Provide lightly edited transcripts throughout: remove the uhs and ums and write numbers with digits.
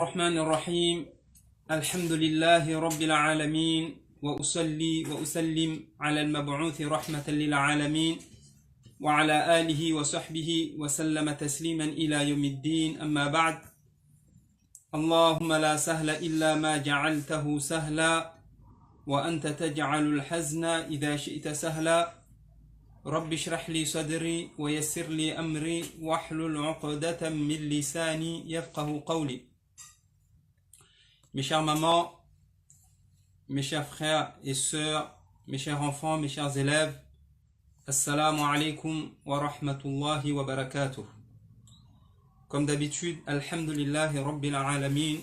الرحمن الرحيم الحمد لله رب العالمين وأصلي وأسلم على المبعوث رحمة للعالمين وعلى آله وصحبه وسلم تسليما إلى يوم الدين أما بعد اللهم لا سهل إلا ما جعلته سهلا وأنت تجعل الحزن إذا شئت سهلا رب اشرح لي صدري ويسر لي أمري واحلل عقدة من لساني يفقه قولي. Mes chères mamans, mes chers frères et sœurs, mes chers enfants, mes chers élèves, Assalamu alaikum wa rahmatullahi wa barakatuh. Comme d'habitude, alhamdulillahi rabbil alamin,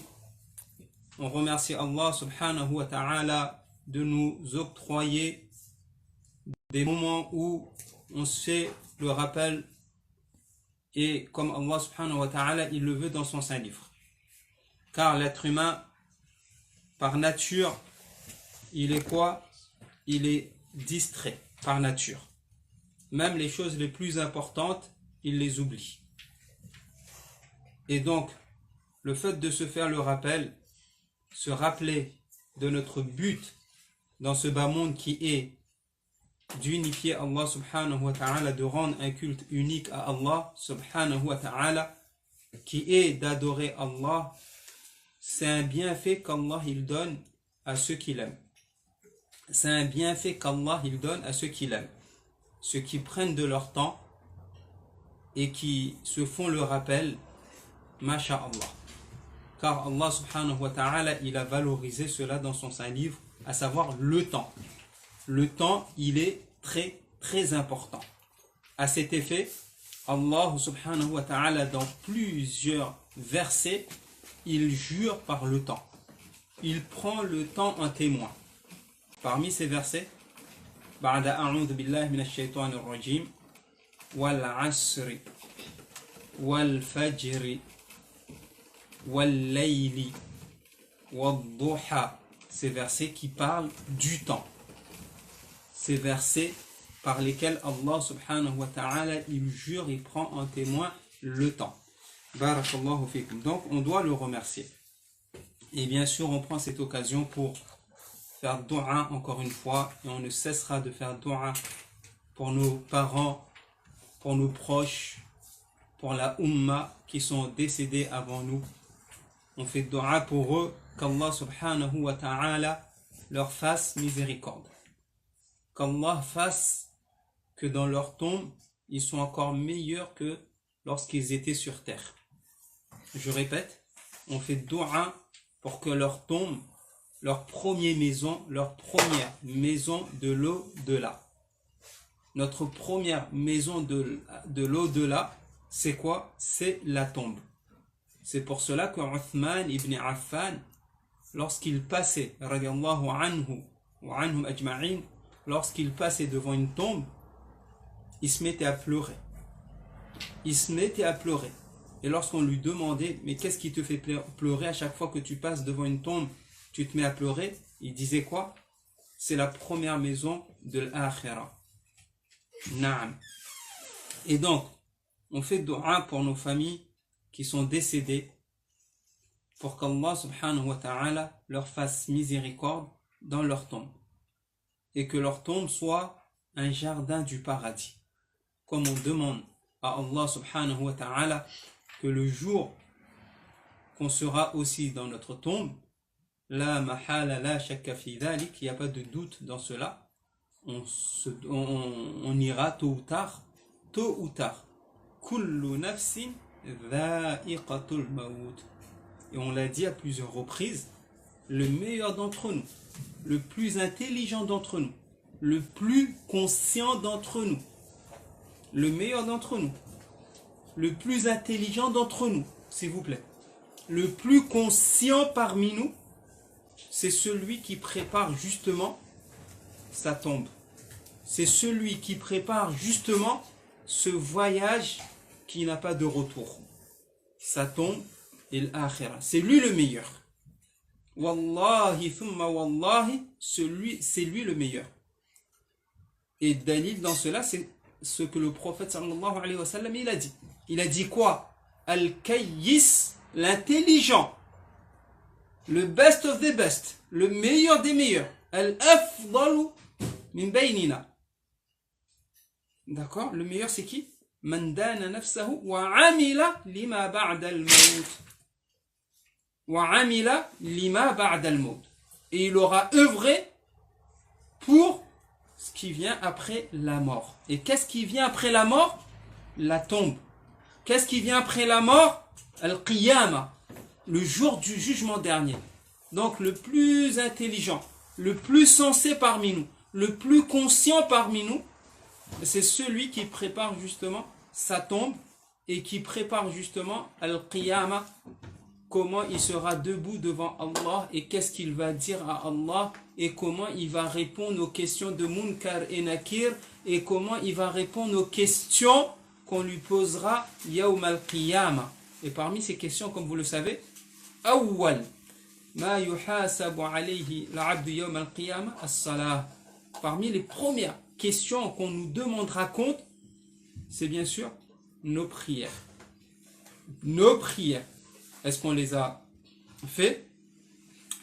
on remercie Allah subhanahu wa ta'ala de nous octroyer des moments où on se fait le rappel et comme Allah subhanahu wa ta'ala il le veut dans son saint livre. Car l'être humain par nature, il est quoi? Il est distrait par nature. Même les choses les plus importantes, il les oublie. Et donc, le fait de se faire le rappel, se rappeler de notre but dans ce bas monde qui est d'unifier Allah subhanahu wa ta'ala, de rendre un culte unique à Allah subhanahu wa ta'ala, qui est d'adorer Allah, c'est un bienfait qu'Allah il donne à ceux qu'il aime. C'est un bienfait qu'Allah il donne à ceux qu'il aime. Ceux qui prennent de leur temps et qui se font le rappel, masha'Allah. Car Allah subhanahu wa ta'ala il a valorisé cela dans son saint livre, à savoir le temps. Le temps il est très très important. À cet effet, Allah subhanahu wa ta'ala dans plusieurs versets il jure par le temps. Il prend le temps en témoin. Parmi ces versets, بعد أعوذ بالله من الشيطان الرجيم والعصر والفجر والليل والضحى. Ces versets qui parlent du temps. Ces versets par lesquels Allah subhanahu wa ta'ala il jure, il prend en témoin le temps. Barakallahu fikum. Donc on doit le remercier. Et bien sûr on prend cette occasion pour faire dua encore une fois, et on ne cessera de faire dua pour nos parents, pour nos proches, pour la Ummah qui sont décédés avant nous. On fait dua pour eux, qu'Allah subhanahu wa ta'ala leur fasse miséricorde. Qu'Allah fasse que dans leur tombe, ils sont encore meilleurs que lorsqu'ils étaient sur terre. Je répète, on fait dua pour que leur tombe, leur première maison de l'au-delà. Notre première maison de l'au-delà, c'est quoi? C'est la tombe. C'est pour cela que Uthman ibn Affan, lorsqu'il passait, radiyallahu anhu wa anhum ajma'in, lorsqu'il passait devant une tombe, il se mettait à pleurer. Il se mettait à pleurer. Et lorsqu'on lui demandait, mais qu'est-ce qui te fait pleurer à chaque fois que tu passes devant une tombe, tu te mets à pleurer? Il disait quoi? C'est la première maison de l'akhira. Naam. Et donc, on fait dua pour nos familles qui sont décédées, pour qu'Allah subhanahu wa ta'ala leur fasse miséricorde dans leur tombe. Et que leur tombe soit un jardin du paradis. Comme on demande à Allah subhanahu wa ta'ala que le jour qu'on sera aussi dans notre tombe, la mahala la shakka fi dhalik, il n'y a pas de doute dans cela, on ira tôt ou tard, kullu nafsin dha'iqatul maut. Et on l'a dit à plusieurs reprises, le meilleur d'entre nous, le plus intelligent d'entre nous, le plus conscient d'entre nous, le meilleur d'entre nous, le plus intelligent d'entre nous, s'il vous plaît, le plus conscient parmi nous, c'est celui qui prépare justement sa tombe. C'est celui qui prépare justement ce voyage qui n'a pas de retour. Sa tombe et l'akhira. C'est lui le meilleur. Wallahi thumma wallahi, c'est lui le meilleur. Et dalil dans cela, c'est ce que le prophète sallallahu alayhi wa sallam il a dit. Il a dit quoi? Al-Kayyis, l'intelligent. le best of the best, le meilleur des meilleurs. Al-afdalu min baynina. D'accord? Le meilleur c'est qui? Man dana nafsahu wa amila lima ba'da al-maut. Wa amila lima ba'da al-maut. Et il aura œuvré pour ce qui vient après la mort. Et qu'est-ce qui vient après la mort? La tombe. Qu'est-ce qui vient après la mort? Al-Qiyamah, le jour du jugement dernier. Donc le plus intelligent, le plus sensé parmi nous, le plus conscient parmi nous, c'est celui qui prépare justement sa tombe et qui prépare justement Al-Qiyamah, comment il sera debout devant Allah et qu'est-ce qu'il va dire à Allah et comment il va répondre aux questions de Munkar et Nakir et comment il va répondre aux questions qu'on lui posera Yawm al-Qiyamah. Et parmi ces questions, comme vous le savez, Awwal ma yuhasabu alayhi l'abdu yawm al-Qiyamah as-salah. Parmi les premières questions qu'on nous demandera compte, c'est bien sûr nos prières. Nos prières. Est-ce qu'on les a fait?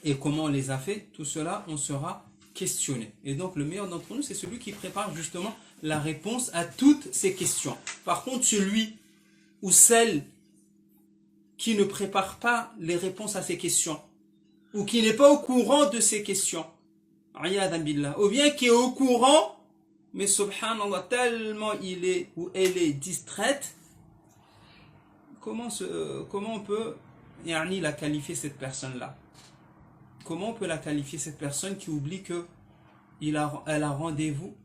Et comment on les a fait? Tout cela, on sera questionné. Et donc, le meilleur d'entre nous, c'est celui qui prépare justement la réponse à toutes ces questions. Par contre, celui ou celle qui ne prépare pas les réponses à ces questions, ou qui n'est pas au courant de ces questions, ou bien qui est au courant, mais subhanallah, tellement il est ou elle est distraite, comment on peut la qualifier cette personne-là? Comment on peut la qualifier cette personne qui oublie elle a rendez-vous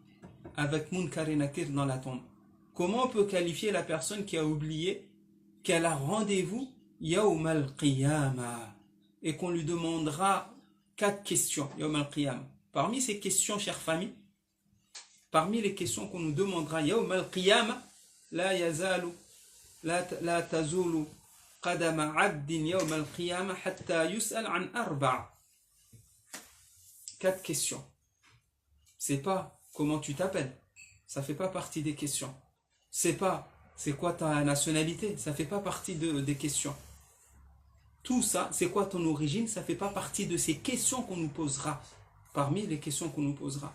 avec Munkar et Nakir dans la tombe? Comment on peut qualifier la personne qui a oublié qu'elle a rendez-vous Yawm al-Qiyamah et qu'on lui demandera 4 questions Yawm al-Qiyamah? Parmi ces questions, chère famille, parmi les questions qu'on nous demandera Yawm al-Qiyamah, la yazalu la tazulu qadama 'abdin yawm al-Qiyamah hatta yus'al 'an arba'a. 4 questions. C'est pas comment tu t'appelles, ça fait pas partie des questions. C'est pas c'est quoi ta nationalité, ça fait pas partie des questions. Tout ça, c'est quoi ton origine, ça fait pas partie de ces questions qu'on nous posera. Parmi les questions qu'on nous posera.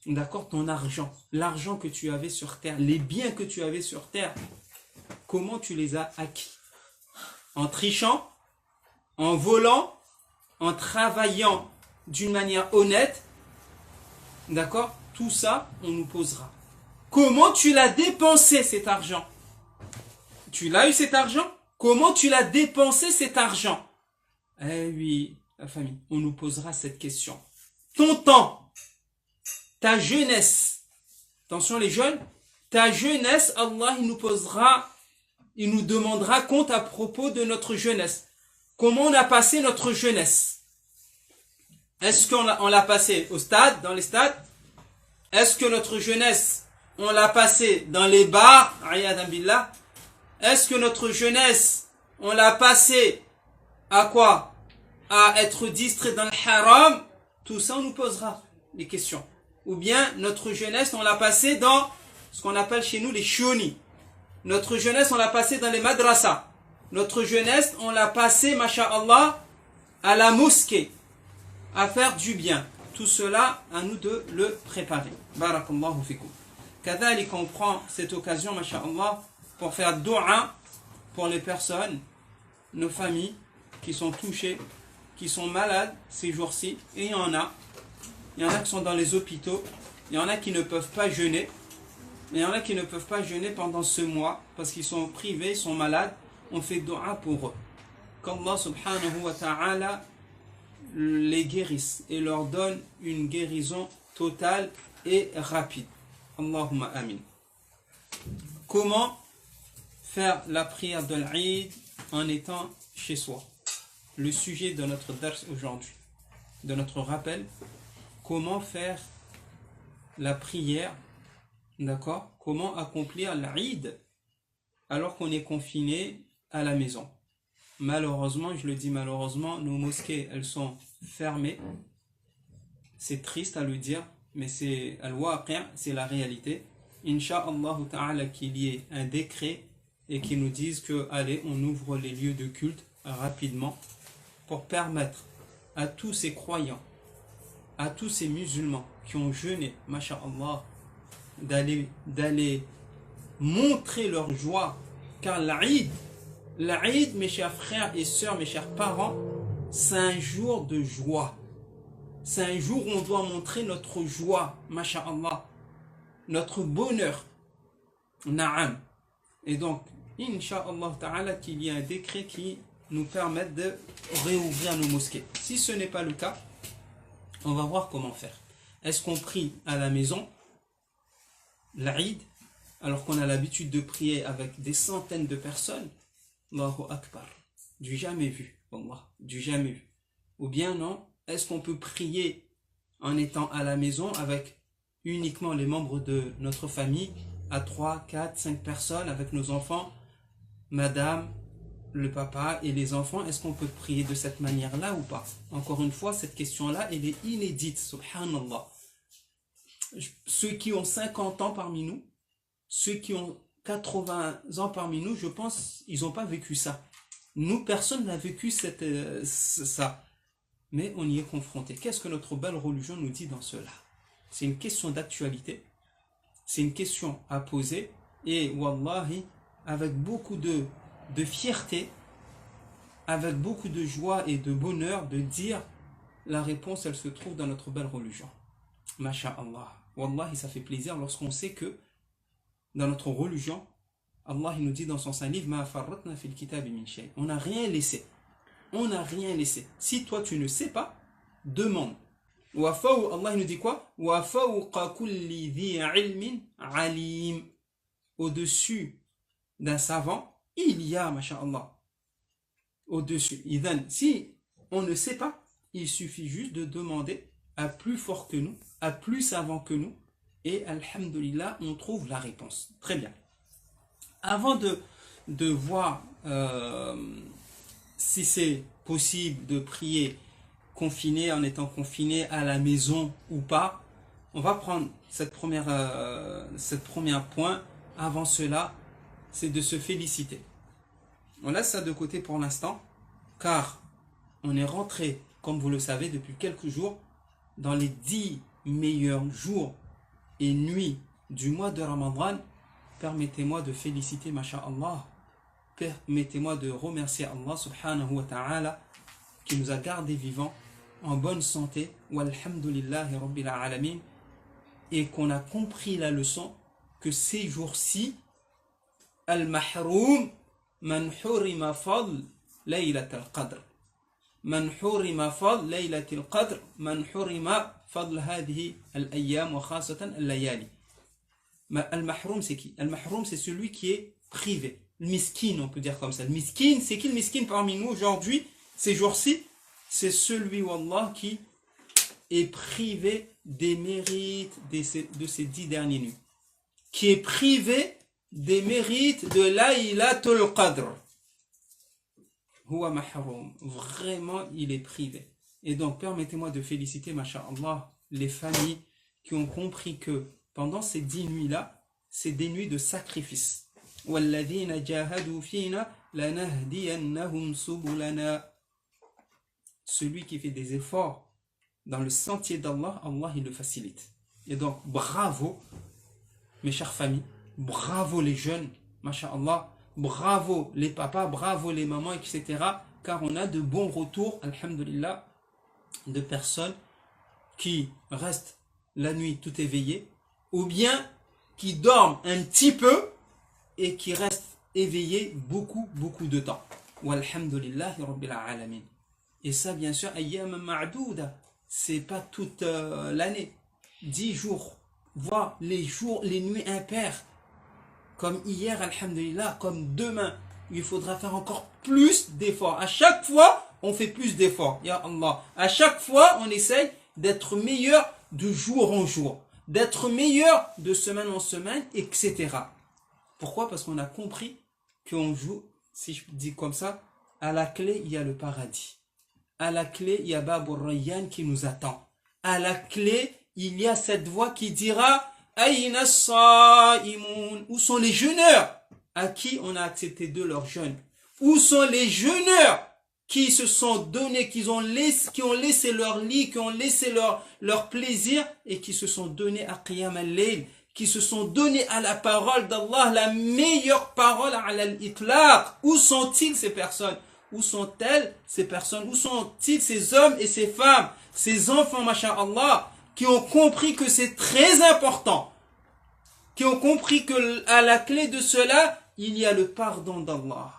D'accord? Ton argent, l'argent que tu avais sur terre, les biens que tu avais sur terre, comment tu les as acquis? En trichant, en volant, en travaillant d'une manière honnête, d'accord? Tout ça, on nous posera. Comment tu l'as dépensé cet argent? Tu l'as eu cet argent? Comment tu l'as dépensé cet argent? Eh oui, la famille, on nous posera cette question. Ton temps, ta jeunesse, attention les jeunes, ta jeunesse, Allah il nous demandera compte à propos de notre jeunesse. Comment on a passé notre jeunesse? Est-ce qu'on l'a passé au stade, dans les stades? Est-ce que notre jeunesse, on l'a passé dans les bars? Est-ce que notre jeunesse, on l'a passé à quoi? À être distrait dans le haram? Tout ça, on nous posera des questions. Ou bien, notre jeunesse, on l'a passé dans ce qu'on appelle chez nous les shoni. Notre jeunesse, on l'a passé dans les madrasas. Notre jeunesse, on l'a passé, masha'Allah, à la mosquée, à faire du bien. Tout cela, à nous de le préparer. Barakallahu fikum. Kadhalik, on prend cette occasion, masha'Allah, pour faire dua pour les personnes, nos familles, qui sont touchées, qui sont malades ces jours-ci. Et il y en a qui sont dans les hôpitaux, il y en a qui ne peuvent pas jeûner. Il y en a qui ne peuvent pas jeûner pendant ce mois parce qu'ils sont privés, ils sont malades. On fait dua pour eux. Qu'Allah subhanahu wa ta'ala les guérisse et leur donne une guérison totale et rapide. Allahumma amin. Comment faire la prière de l'Eid en étant chez soi? Le sujet de notre dars aujourd'hui, de notre rappel, comment faire la prière, d'accord? Comment accomplir l'Eid alors qu'on est confiné à la maison? Malheureusement, je le dis malheureusement, nos mosquées, elles sont fermées. C'est triste à le dire, mais c'est al-waqi', c'est la réalité. Inch'Allah ta'ala qu'il y ait un décret et qu'ils nous disent que, allez, on ouvre les lieux de culte rapidement. pour permettre à tous ces croyants, à tous ces musulmans qui ont jeûné, masha'Allah, d'aller montrer leur joie, car l'Aïd, mes chers frères et sœurs, mes chers parents, c'est un jour de joie. C'est un jour où on doit montrer notre joie, masha'Allah, notre bonheur. Na'am. Et donc, Inch'Allah ta'ala, qu'il y a un décret qui nous permette de réouvrir nos mosquées. Si ce n'est pas le cas, on va voir comment faire. Est-ce qu'on prie à la maison, l'Aïd, alors qu'on a l'habitude de prier avec des centaines de personnes? Allahu Akbar. Du jamais vu. Wallah, du jamais vu. Ou bien non, est-ce qu'on peut prier en étant à la maison avec uniquement les membres de notre famille, à 3, 4, 5 personnes, avec nos enfants, madame, le papa et les enfants? Est-ce qu'on peut prier de cette manière-là ou pas? Encore une fois, cette question-là, elle est inédite, subhanallah. Ceux qui ont 50 ans parmi nous, ceux qui ont 80 ans parmi nous, je pense, ils n'ont pas vécu ça. Nous, personne n'a vécu ça. Mais on y est confronté. Qu'est-ce que notre belle religion nous dit dans cela? C'est une question d'actualité. C'est une question à poser. Et wallahi, avec beaucoup de fierté, avec beaucoup de joie et de bonheur, de dire la réponse, elle se trouve dans notre belle religion. Masha'Allah. Wallahi, ça fait plaisir lorsqu'on sait que dans notre religion, Allah il nous dit dans son saint livre, Ma farratna fil kitabi min shay. On n'a rien laissé. On n'a rien laissé. Si toi tu ne sais pas, demande. Allah il nous dit quoi? Wa fawqa kulli dhi ilmin alim. Au-dessus d'un savant, il y a, masha'Allah. Au-dessus. Idhan, si on ne sait pas, il suffit juste de demander à plus fort que nous, à plus savant que nous, et alhamdulillah, on trouve la réponse. Très bien. Avant de voir si c'est possible de prier confiné, en étant confiné à la maison ou pas, on va prendre cette première point. Avant cela, c'est de se féliciter. On laisse ça de côté pour l'instant, car on est rentré, comme vous le savez, depuis quelques jours, dans les 10 meilleurs jours et nuits du mois de Ramadan. Permettez-moi de féliciter, masha'Allah, permettez-moi de remercier Allah subhanahu wa ta'ala qui nous a gardés vivants, en bonne santé, walhamdulillahi rabbil alamin, et qu'on a compris la leçon que ces jours-ci, al-mahroum man hurima fadl laylat al-qadr, man hurima fadl laylat al-qadr, man hurima fadl hadhihi al-ayyam wa khasatan al-layali. Al-mahroum, c'est qui? Al-mahroum, c'est celui qui est privé. Le miskin, on peut dire comme ça. Le miskin, c'est qui le miskin parmi nous aujourd'hui, ces jours-ci? C'est celui, wallah, qui est privé des mérites de ces 10 dernières nuits. Qui est privé des mérites de Laylatul Qadr. Huwa mahroum. Vraiment, il est privé. Et donc, permettez-moi de féliciter, masha'Allah, les familles qui ont compris que pendant ces 10 nuits-là, c'est des nuits de sacrifice. وَالَّذِينَ جَاهَدُوا فِينَا لَنَهْدِيَنَّهُمْ سُبُلَنَا. Celui qui fait des efforts dans le sentier d'Allah, Allah il le facilite. Et donc, bravo, mes chères familles, bravo les jeunes, masha'Allah, bravo les papas, bravo les mamans, etc. Car on a de bons retours, alhamdulillah, de personnes qui restent la nuit tout éveillées, ou bien qui dorment un petit peu et qui restent éveillés beaucoup de temps. Walhamdulillahi rabbil alamin. Et ça, bien sûr, ayyam ma'douda, c'est pas toute l'année. 10 jours, voire les nuits impaires, comme hier, alhamdulillah, comme demain, il faudra faire encore plus d'efforts. À chaque fois, on fait plus d'efforts, ya Allah. À chaque fois, on essaye d'être meilleur de jour en jour, d'être meilleur de semaine en semaine, etc. Pourquoi? Parce qu'on a compris qu'on joue, si je dis comme ça, à la clé, il y a le paradis. À la clé, il y a Babur Rayyan qui nous attend. À la clé, il y a cette voix qui dira Aïna Saïmoun. Où sont les jeûneurs à qui on a accepté de leur jeûne? Où sont les jeûneurs qui se sont donnés, qui ont laissé leur lit, qui ont laissé leur plaisir et qui se sont donnés à Qiyam al-Layl, qui se sont donnés à la parole d'Allah, la meilleure parole à l'itlaq. Où sont-ils ces personnes? Où sont-elles ces personnes? Où sont-ils ces hommes et ces femmes, ces enfants, masha'Allah, qui ont compris que c'est très important, qui ont compris que à la clé de cela, il y a le pardon d'Allah,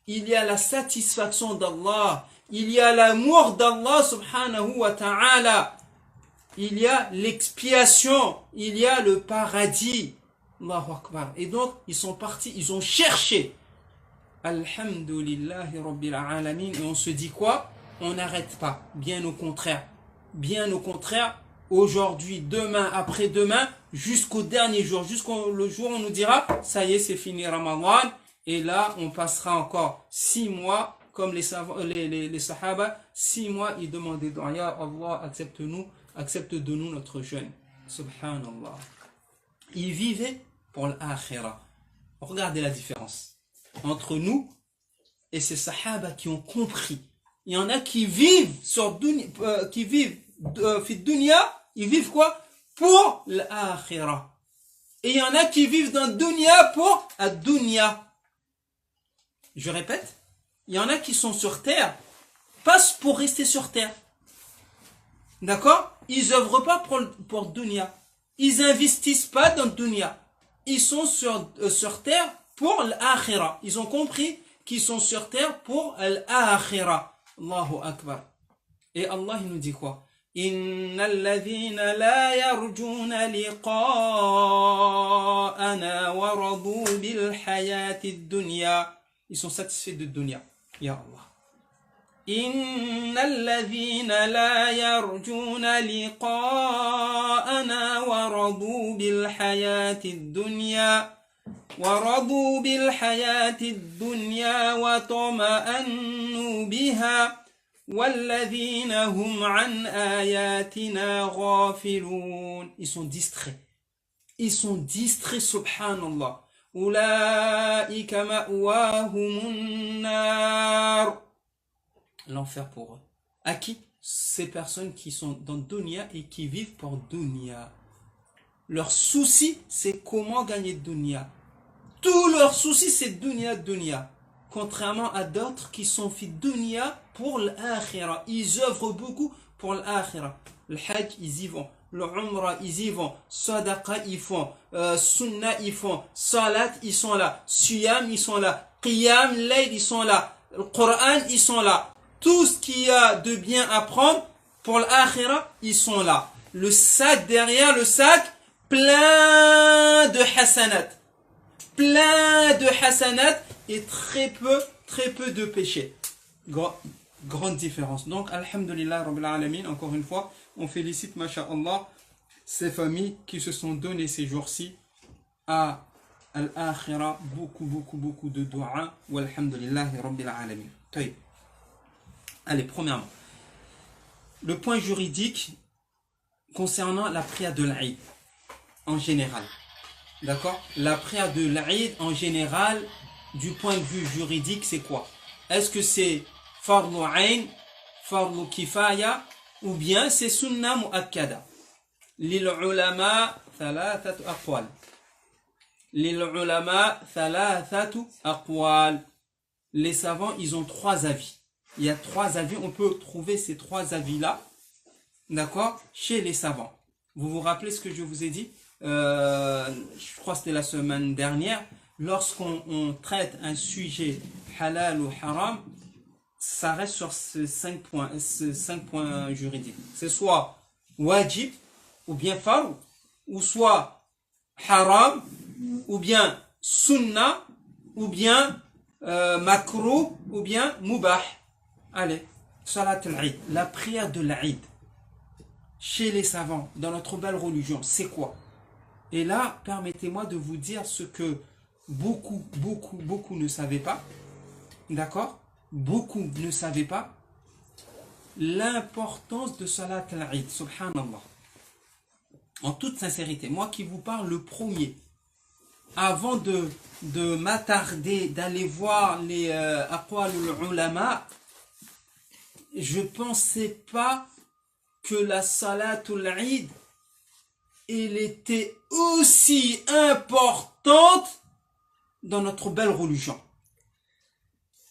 il y a la satisfaction d'Allah, il y a l'amour d'Allah subhanahu wa ta'ala, il y a l'expiation, il y a le paradis. Allahu Akbar. Et donc, ils sont partis, ils ont cherché. Alhamdulillahi Rabbil Alamin. Et on se dit quoi? On n'arrête pas. Bien au contraire. Bien au contraire. Aujourd'hui, demain, après-demain, jusqu'au dernier jour, jusqu'au jour où on nous dira, ça y est, c'est fini Ramadan. Et là, on passera encore 6 mois, comme les sahaba, 6 mois, ils demandaient dua, ya Allah, accepte de nous notre jeûne. Subhanallah. Ils vivaient pour l'akhirah. Regardez la différence entre nous et ces sahaba qui ont compris. Il y en a qui vivent fi dunya, ils vivent quoi? Pour l'akhirah. Et il y en a qui vivent dans dunya pour ad-dunya. Je répète, il y en a qui sont sur terre, passent pour rester sur terre. D'accord? Ils œuvrent pas pour dunya. Ils investissent pas dans dunya. Ils sont sur terre pour l'akhirah. Ils ont compris qu'ils sont sur terre pour l'akhirah. Allahu Akbar. Et Allah il nous dit quoi? Innal ladhina la yarjuna liqa'ana wa radu bil hayati dunya. Ils sont satisfaits de dunya. Ya Allah. Innal ladhina la yarjuna liqa'ana wa radu bil hayati dunya. ورضوا بالحياة الدنيا وطمأنوا بها والذين هم عن آياتنا غافلون. Ils sont distraits. Ils sont distraits, subhanallah. أولئك مأواهم النار. L'enfer pour eux. À qui? Ces personnes qui sont dans dunya et qui vivent pour dunya. Leur souci, c'est comment gagner dunya. Tout leur souci, c'est dunya. Contrairement à d'autres qui sont fi dunya pour l'akhirah. Ils œuvrent beaucoup pour l'akhirah. Le hajj, ils y vont. Le umrah, ils y vont. Sadaqa, ils font. Sunnah, ils font. Salat, ils sont là. Siyam, ils sont là. Qiyam, layl, ils sont là. Le Coran, ils sont là. Tout ce qu'il y a de bien à prendre pour l'akhirah, ils sont là. Le sac, derrière le sac, plein de hasanat. Plein de hasanat et très peu de péchés. Grande différence. Donc, alhamdulillah, rabbil alamin, encore une fois, on félicite, masha'Allah, ces familles qui se sont données ces jours-ci à al-akhirah, beaucoup de dua, walhamdulillah, rabbil alamin. Allez, premièrement, le point juridique concernant la prière de l'Aïd, en général. D'accord? La prière de l'Aïd, en général, du point de vue juridique, c'est quoi? Est-ce que c'est fardu ayn, fardu kifaya, ou bien c'est sunna mu'akkada? Lil ulama thalathatu aqwal. Lil ulama thalathatu aqwal. Les savants, ils ont 3 avis. Il y a 3 avis, on peut trouver ces 3 avis-là, d'accord, chez les savants. Vous vous rappelez ce que je vous ai dit? Je crois que c'était la semaine dernière, lorsqu'on traite un sujet halal ou haram, ça reste sur ces 5 points juridiques. C'est soit wajib, ou bien farou, ou soit haram, ou bien sunnah, ou bien makruh, ou bien mubah. Allez, salat al-Eid, la prière de l'Eid, chez les savants, dans notre belle religion, c'est quoi? Et là, permettez-moi de vous dire ce que beaucoup ne savaient pas. D'accord? Beaucoup ne savaient pas l'importance de Salat al-Eid. Subhanallah. En toute sincérité, moi qui vous parle le premier, avant de m'attarder, d'aller voir les aqwal al-ulama, je pensais pas que la Salatul Eid, elle était aussi importante dans notre belle religion.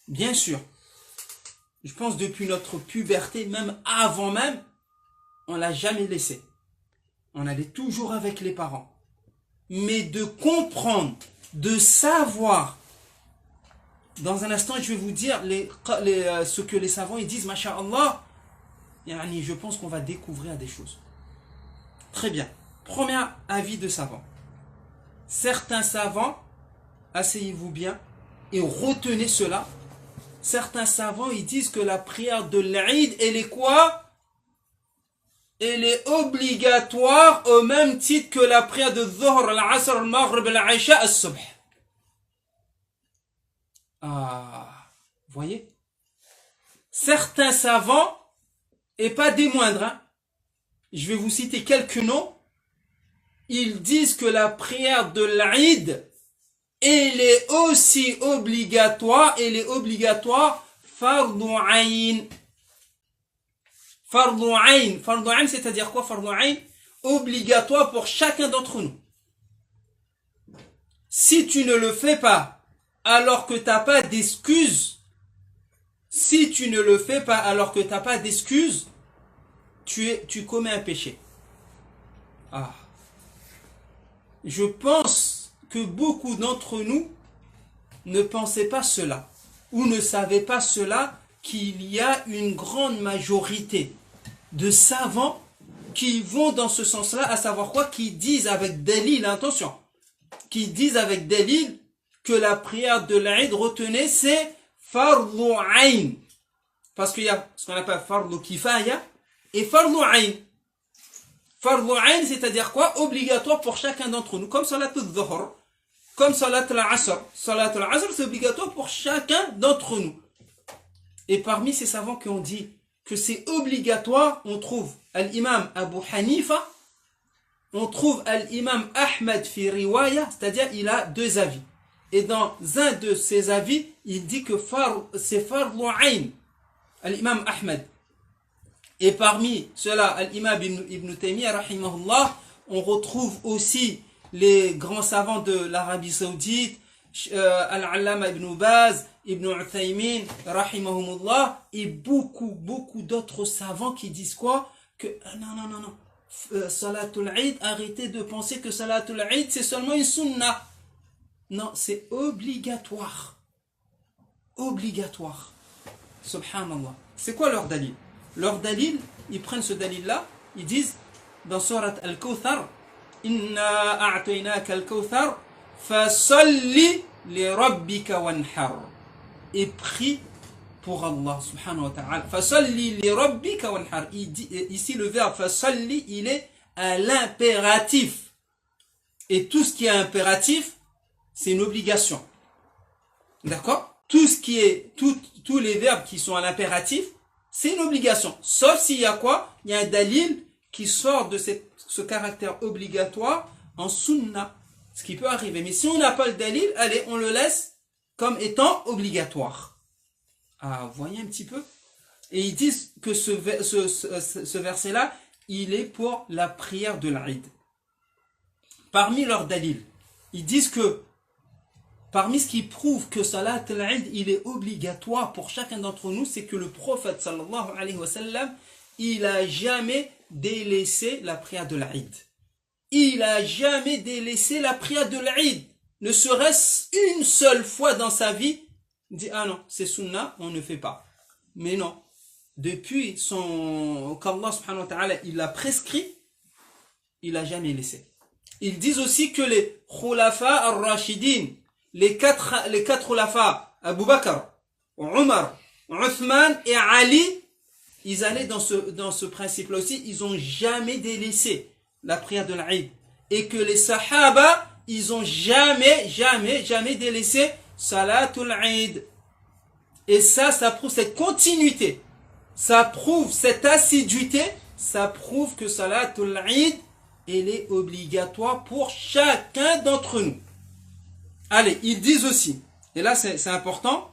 Bien sûr, je pense depuis notre puberté, même avant même, on l'a jamais laissé. On allait toujours avec les parents. Mais de comprendre, de savoir, dans un instant je vais vous dire ce que les savants ils disent, masha'Allah, je pense qu'on va découvrir des choses. Très bien. Premier avis de savants. Certains savants, asseyez-vous bien et retenez cela. Certains savants ils disent que la prière de l'Eid, elle est quoi? Elle est obligatoire au même titre que la prière de Dhuhr, al-Asr, al-Maghrib, al-Isha, al-Subh. Voyez? Certains savants, et pas des moindres, je vais vous citer quelques noms, ils disent que la prière de l'Eid, elle est aussi obligatoire, fardu ayn. Fardu ayn, c'est-à-dire quoi fardu ayn? Obligatoire pour chacun d'entre nous. Si tu ne le fais pas, alors que t'as pas d'excuse, tu commets un péché. Je pense que beaucoup d'entre nous ne pensaient pas cela, ou ne savaient pas cela, qu'il y a une grande majorité de savants qui vont dans ce sens-là, à savoir quoi? Qui disent avec dalil, attention, qui disent avec dalil que la prière de l'Eid, retenez, c'est fardu ayn. Parce qu'il y a ce qu'on appelle fardu kifaya et fardu ayn. Fardu ayn, c'est-à-dire quoi? Obligatoire pour chacun d'entre nous, comme salat al-dhuhr, comme salat al-asr. Salat al-asr, c'est obligatoire pour chacun d'entre nous. Et parmi ces savants qui ont dit que c'est obligatoire, on trouve l'imam Abu Hanifa, on trouve l'imam Ahmed fi riwaya, c'est-à-dire il a deux avis. Et dans un de ses avis, il dit que c'est fardu ayn, l'imam Ahmed. Et parmi ceux-là, l'imam Ibn Taymiyyah, rahimahullah, on retrouve aussi les grands savants de l'Arabie Saoudite, Al-Allama Ibn Baz, Ibn Uthaymin, rahimahumullah, et beaucoup d'autres savants qui disent quoi? Que non. Salatul Eid, arrêtez de penser que Salatul Eid c'est seulement une sunna. Non, c'est obligatoire. Obligatoire. Subhanallah. C'est quoi leur dalil? Leur dalil, ils prennent ce dalil-là, ils disent dans Surat Al-Kawthar, Inna a'taynaka al-Kawthar, fasalli li rabbika wanhar. Et prie pour Allah subhanahu wa ta'ala. Fasalli li rabbika wanhar. Ici le verbe fasalli, il est à l'impératif. Et tout ce qui est impératif, c'est une obligation. D'accord? Tout ce qui est, tous les verbes qui sont à l'impératif, c'est une obligation. Sauf s'il y a quoi? Il y a un dalil qui sort de ce caractère obligatoire en sunna. Ce qui peut arriver. Mais si on n'a pas le dalil, allez, on le laisse comme étant obligatoire. Vous voyez un petit peu? Et ils disent que ce verset-là, il est pour la prière de l'Eid. Parmi leurs dalils, ils disent que parmi ce qui prouve que Salat al-Eid, il est obligatoire pour chacun d'entre nous, c'est que le prophète sallallahu alayhi wa sallam, il a jamais délaissé la prière de l'Eid. Il a jamais délaissé la prière de l'Eid. Ne serait-ce une seule fois dans sa vie, il dit, non, c'est sunnah, on ne fait pas. Mais non. Depuis qu'Allah subhanahu wa ta'ala, il l'a prescrit, il a jamais laissé. Ils disent aussi que les khulafa ar-rashidin, les quatre khulafa, Abu Bakr, Omar, Uthman et Ali, ils allaient dans ce principe-là aussi, ils ont jamais délaissé la prière de l'Eid. Et que les sahaba, ils ont jamais délaissé Salatul Eid. Et ça prouve cette continuité. Ça prouve cette assiduité. Ça prouve que Salatul Eid, elle est obligatoire pour chacun d'entre nous. Allez, ils disent aussi, et là c'est important,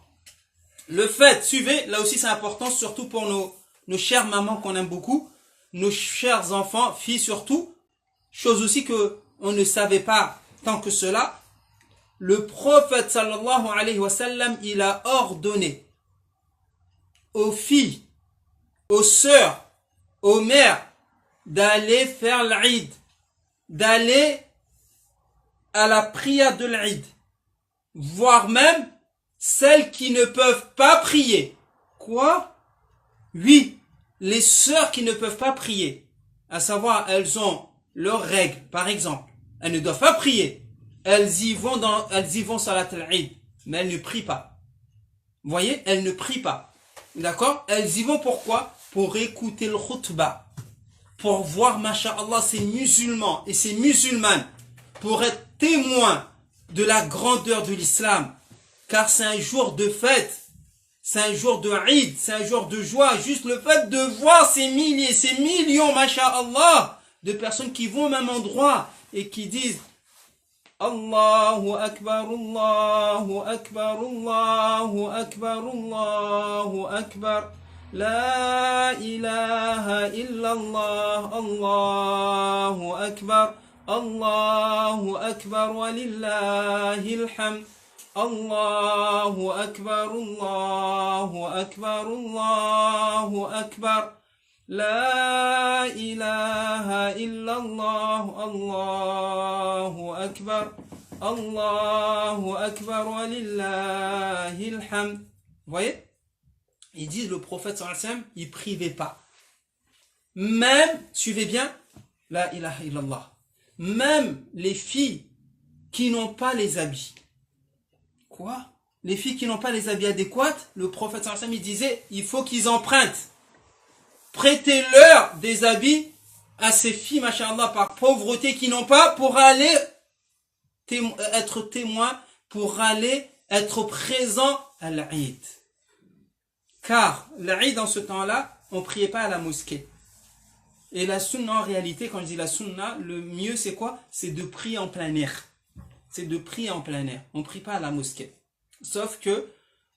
le fait, suivez, là aussi c'est important, surtout pour nos chères mamans qu'on aime beaucoup, nos chers enfants, filles surtout, chose aussi que on ne savait pas tant que cela, le prophète sallallahu alayhi wa sallam, il a ordonné aux filles, aux sœurs, aux mères, d'aller faire l'Eid, d'aller à la prière de l'Eid, voire même celles qui ne peuvent pas prier. Quoi? Oui, les sœurs qui ne peuvent pas prier, à savoir elles ont leurs règles, par exemple, elles ne doivent pas prier, elles y vont salat al-Eid, mais elles ne prient pas. Vous voyez, elles ne prient pas. D'accord? Elles y vont pourquoi? Pour écouter le khutbah, pour voir, masha'Allah, ces musulmans et ces musulmanes, pour être témoins de la grandeur de l'islam, car c'est un jour de fête, c'est un jour de Eid, c'est un jour de joie. Juste le fait de voir ces milliers, ces millions, masha'Allah, de personnes qui vont au même endroit et qui disent Allahu Akbar, Allahu Akbar, Allahu Akbar, Allahu Akbar, La ilaha illallah, Allahu Akbar, Allahu Akbar, walillahil hamd. Allahu Akbar, Allahu Akbar, Allahu Akbar, La ilaha illallah, Allahu Akbar, Allahu Akbar, walillahil hamd. Vous voyez? Ils disent le prophète sallallahu alayhi wa sallam, il privait pas. Même, suivez bien, La ilaha illallah. Même les filles qui n'ont pas les habits. Quoi? Les filles qui n'ont pas les habits adéquats, le prophète sallallahu alayhi wa sallam, il disait, il faut qu'ils empruntent. Prêtez-leur des habits à ces filles, masha'Allah, par pauvreté, qui n'ont pas, pour aller être témoins, pour aller être présents à l'Eid. Car l'Eid, dans ce temps-là, on ne priait pas à la mosquée. Et la sunna, en réalité, quand je dis la sunna, le mieux c'est quoi? C'est de prier en plein air. C'est de prier en plein air. On ne prie pas à la mosquée. Sauf que,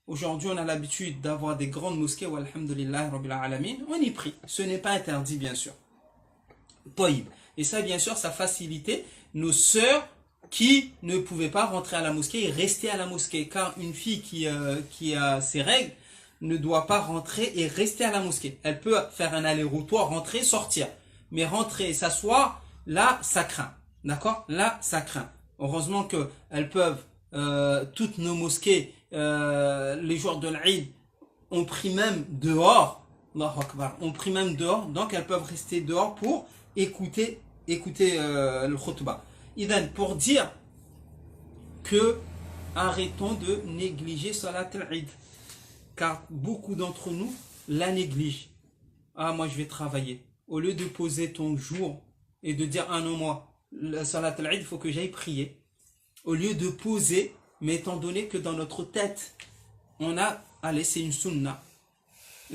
aujourd'hui, on a l'habitude d'avoir des grandes mosquées, où alhamdulillah, rabbil alamin, on y prie. Ce n'est pas interdit, bien sûr. Taïb. Et ça, bien sûr, ça facilitait nos sœurs qui ne pouvaient pas rentrer à la mosquée et rester à la mosquée. Car une fille qui a ses règles ne doit pas rentrer et rester à la mosquée. Elle peut faire un aller-retour, rentrer, sortir. Mais rentrer et s'asseoir, là, ça craint. D'accord? Là, ça craint. Heureusement qu'elles peuvent, toutes nos mosquées, les jours de l'Eid, on prie même dehors. Allahu Akbar. On prie même dehors. Donc, elles peuvent rester dehors pour écouter le khutbah. Idan, pour dire que arrêtons de négliger salat al-Eid. Car beaucoup d'entre nous la négligent. Ah, moi je vais travailler. Au lieu de poser ton jour et de dire, ah non, moi, la salat al-Eid, il faut que j'aille prier. Au lieu de poser, mais étant donné que dans notre tête, on a, allez, c'est une sunna.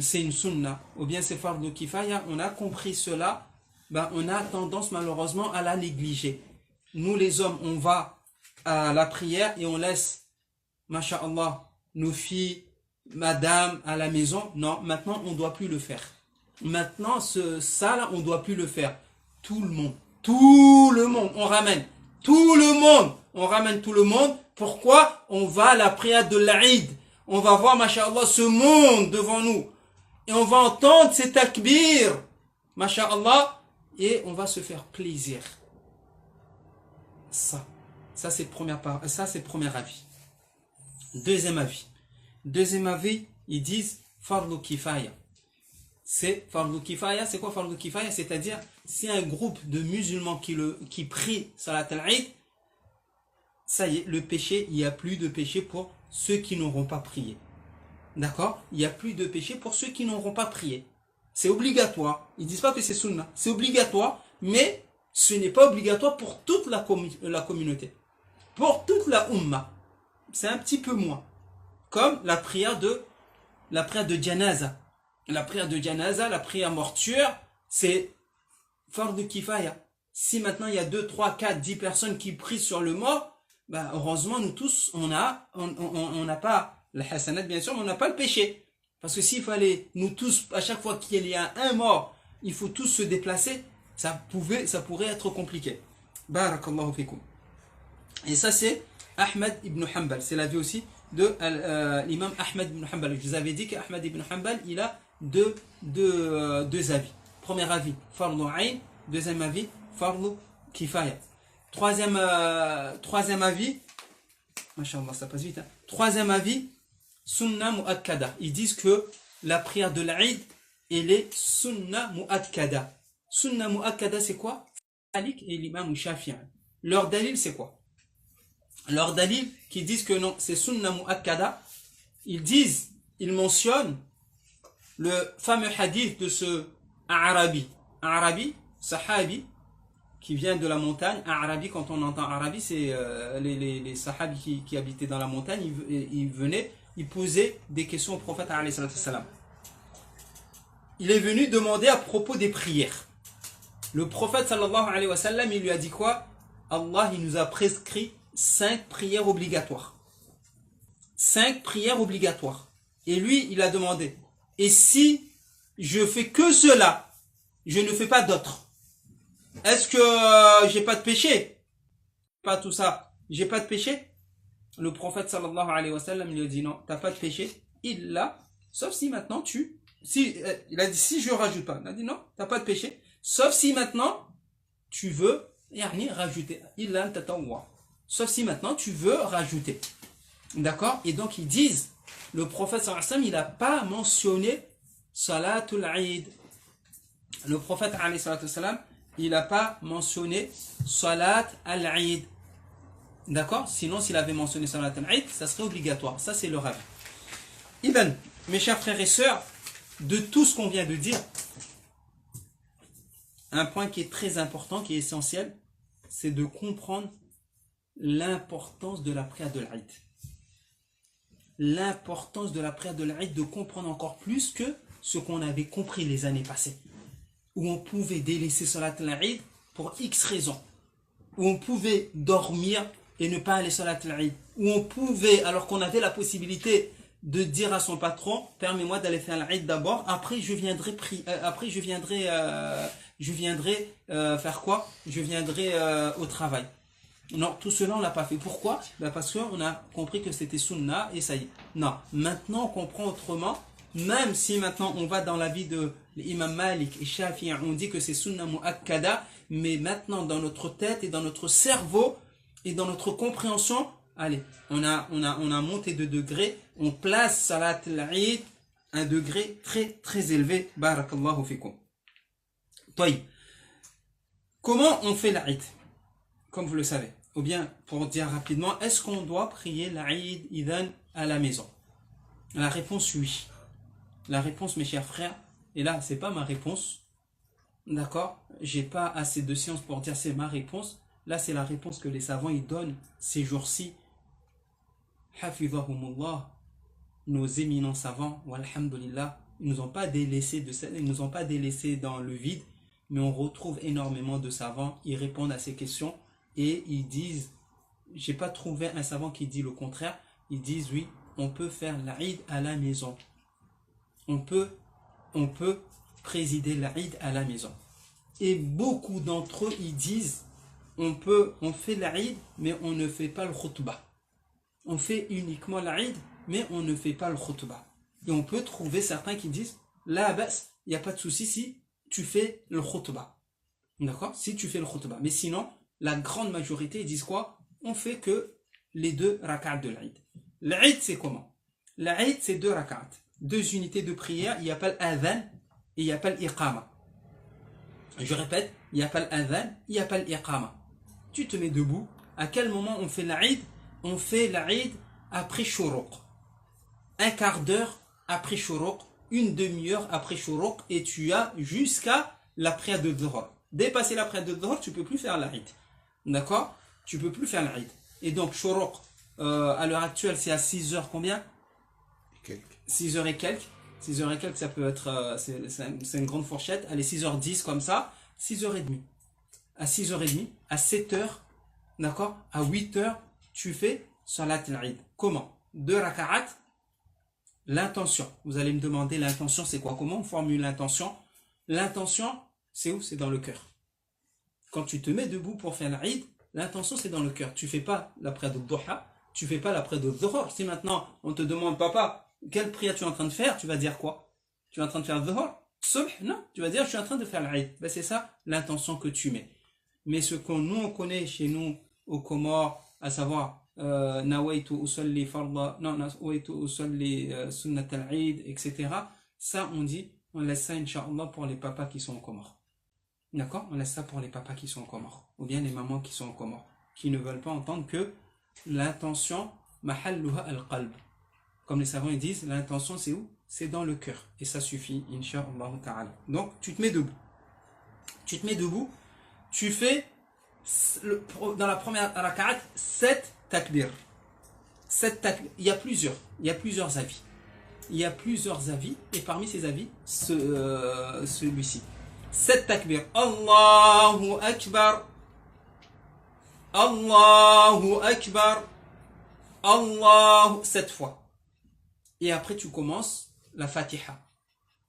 C'est une sunna. Ou bien c'est fardu kifaya, on a compris cela, ben on a tendance malheureusement à la négliger. Nous les hommes, on va à la prière et on laisse, masha'Allah, nos filles, madame à la maison. Non, maintenant on ne doit plus le faire. Maintenant ça là, on ne doit plus le faire. Tout le monde, on ramène tout le monde, on ramène tout le monde. Pourquoi? On va à la prière de l'Eid, on va voir, masha'Allah, ce monde devant nous et on va entendre ces takbir, masha'Allah, et on va se faire plaisir. Ça c'est le premier avis. Deuxième avis, ils disent fardu kifaya. C'est fardu kifaya, c'est quoi fardu kifaya? C'est-à-dire, si un groupe de musulmans qui prie salat al-Eid, ça y est, le péché, il n'y a plus de péché pour ceux qui n'auront pas prié. D'accord? Il n'y a plus de péché pour ceux qui n'auront pas prié. C'est obligatoire. Ils ne disent pas que c'est sunna. C'est obligatoire, mais ce n'est pas obligatoire pour toute la communauté. Pour toute la umma. C'est un petit peu moins. Comme la prière de janaza. La prière de janaza, la prière mortuaire, c'est fardu kifaya. Si maintenant il y a 2, 3, 4, 10 personnes qui prient sur le mort, bah heureusement nous tous on n'a pas la hasanat bien sûr, mais on n'a pas le péché. Parce que s'il fallait, nous tous, à chaque fois qu'il y a un mort, il faut tous se déplacer, ça pourrait être compliqué. Barakallahu fikum. Et ça, c'est Ahmad ibn Hanbal. C'est l'avis aussi de l'imam Ahmad ibn Hanbal. Je vous avais dit qu'Ahmad ibn Hanbal, il a deux avis. Premier avis, fardu ayn. Deuxième avis, fardu kifaya. Troisième avis, Masha'Allah, ça passe vite. Hein. Troisième avis, sunna mu'akkada. Ils disent que la prière de l'Aïd, elle est sunna mu'akkada. Sunna mu'akkada, c'est quoi? Malik et l'imam Shafi'i. Leur dalil, c'est quoi? Leur dalil, qui disent que non, c'est sunna mu'akkada, ils mentionnent le fameux hadith de ce Arabi, sahabi, qui vient de la montagne. Arabi, quand on entend Arabi, c'est les sahabis qui habitaient dans la montagne, ils venaient, ils posaient des questions au prophète alayhi salatu wassalam. Il est venu demander à propos des prières. Le prophète sallallahu alayhi wa sallam, il lui a dit quoi? Allah, il nous a prescrit 5 prières obligatoires. 5 prières obligatoires. Et lui, il a demandé, et si je fais que cela, je ne fais pas d'autres, est-ce que j'ai pas de péché? Pas tout ça, j'ai pas de péché? Le prophète sallallahu alayhi wa sallam lui a dit non, t'as pas de péché, sauf si maintenant il a dit si je rajoute pas, il a dit non, t'as pas de péché, sauf si maintenant tu veux rajouter, sauf si maintenant tu veux rajouter, d'accord? Et donc ils disent, le prophète sallallahu alayhi wa sallam, il n'a pas mentionné salatul Eid. Le prophète alayhi wa sallam, il n'a pas mentionné salat al-Eid. D'accord? Sinon, s'il avait mentionné salat al-Eid, ça serait obligatoire. Ça, c'est le rêve. Ibn, mes chers frères et sœurs, de tout ce qu'on vient de dire, un point qui est très important, qui est essentiel, c'est de comprendre l'importance de la prière de l'Eid. L'importance de la prière de l'Eid, de comprendre encore plus que ce qu'on avait compris les années passées, où on pouvait délaisser salat al-Eid pour X raisons, où on pouvait dormir et ne pas aller salat al-Eid, où on pouvait, alors qu'on avait la possibilité de dire à son patron, permets-moi d'aller faire l'Eid d'abord, après je viendrai faire quoi? Je viendrai au travail. Non, tout cela on l'a pas fait. Pourquoi? Parce qu'on a compris que c'était sunna et ça y est. Non, maintenant on comprend autrement. Même si maintenant on va dans la vie de l'imam Malik et Shafi'i, on dit que c'est sunna mu'akkada, mais maintenant dans notre tête et dans notre cerveau et dans notre compréhension, allez, on a monté de degrés, on place salat al-Eid un degré très très élevé. Barakallahu fikum. Taïb. Comment on fait l'Eid? Comme vous le savez. Ou bien, pour dire rapidement, est-ce qu'on doit prier l'Eid idan à la maison? La réponse oui. La réponse, mes chers frères, et là, c'est pas ma réponse, d'accord? J'ai pas assez de science pour dire c'est ma réponse. Là, c'est la réponse que les savants ils donnent ces jours-ci. Hafidhahumullah, nos éminents savants, walhamdulillah, ils nous ont pas délaissés dans le vide, mais on retrouve énormément de savants, ils répondent à ces questions et ils disent, j'ai pas trouvé un savant qui dit le contraire, ils disent oui, on peut faire l'Eid à la maison. On peut présider l'Eid à la maison. Et beaucoup d'entre eux, ils disent, on fait l'Eid, mais on ne fait pas le khutbah. On fait uniquement l'Eid, mais on ne fait pas le khutbah. Et on peut trouver certains qui disent, là, il n'y a pas de souci si tu fais le khutbah. D'accord? Si tu fais le khutbah. Mais sinon, la grande majorité, ils disent quoi? On fait que les 2 rak'at de l'Eid. L'Eid, c'est comment? L'Eid, c'est 2 rak'at. 2 unités de prière, il n'y a pas l'adhan et il n'y a pas l'iqama. Je répète, il n'y a pas l'adhan, il n'y a pas l'iqama. Tu te mets debout. À quel moment on fait l'Eid? On fait l'Eid après Shuruq. Un quart d'heure après Shuruq, une demi-heure après Shuruq, et tu as jusqu'à la prière de Dhuhr. Dépasser la prière de Dhuhr, tu ne peux plus faire l'Eid. D'accord? Tu ne peux plus faire l'Eid. Et donc Shuruq, à l'heure actuelle, c'est à 6 heures combien? 6 heures et quelques. 6 heures et quelques, ça peut être, c'est une grande fourchette. Allez, 6h10 comme ça, 6h30. À 6h30, à 7h, d'accord? À 8h, tu fais salat al-Eid. Comment? 2 raka'at. L'intention. Vous allez me demander l'intention, c'est quoi? Comment on formule l'intention? L'intention, c'est où? C'est dans le cœur. Quand tu te mets debout pour faire l'Aïd, l'intention c'est dans le cœur. Tu fais pas la prière de Duha, tu fais pas la prière de Dhuhr. Si maintenant on te demande, papa, quelle prière tu es en train de faire, tu vas dire quoi? Tu es en train de faire Dhuhr? Subh? Non, tu vas dire, je suis en train de faire l'Aïd. Ben, c'est ça l'intention que tu mets. Mais ce qu'on nous on connaît chez nous aux Comores, à savoir Nawaitu usalli farda, non, Nawaitu usalli sunnat al-Eid, etc. Ça on laisse ça, Inch'Allah, pour les papas qui sont aux Comores. D'accord? On laisse ça pour les papas qui sont aux Comores, ou bien les mamans qui sont aux Comores, qui ne veulent pas entendre que l'intention, mahalluha al-qalb. Comme les savants ils disent, l'intention c'est où? C'est dans le cœur. Et ça suffit, Inch'Allah ta'ala. Donc, tu te mets debout. Tu te mets debout, tu fais dans la première raka'at 7 takbir. 7 takbir. Il y a plusieurs avis. Il y a plusieurs avis, et parmi ces avis, celui-ci. 7 takbir. Allahu Akbar. Allahu Akbar. Allahu. 7 fois. Et après tu commences la Fatiha.